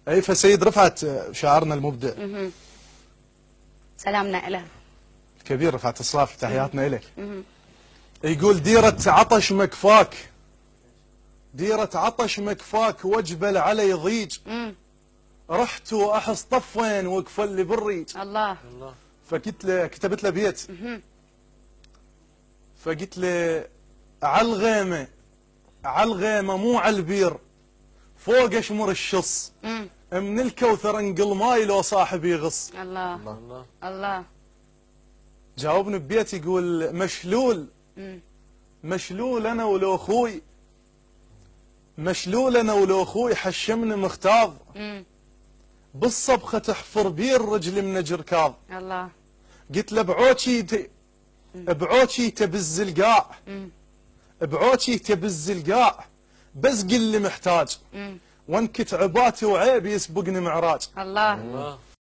اي فسيد رفعت شاعرنا المبدع سلامنا له الكبير رفعت الصافي، تحياتنا لك. يقول ديرة عطش مكفاك، ديرة عطش مكفاك وجبل علي ضيج، رحت واحس طفين وقفل لي بالريج. الله. فقلت له، كتبت له بيت، فقلت له عالغيمه عالغيمه مو عالبير، فوق اشمر الشص، من الكوثر انقل ماي لو صاحبي يغص. الله الله الله. جاوبني ببيت يقول مشلول، مشلول انا ولو اخوي، مشلول انا ولو اخوي حشمني مختاض، بالصبخه تحفر بير رجلي من جركاض. الله. قلت له بعوكي بعوكي تبز القاع، بعوكي تبز القاع، بس قل لي محتاج، وانكت عباتي وعيبي يسبقني معراج. الله.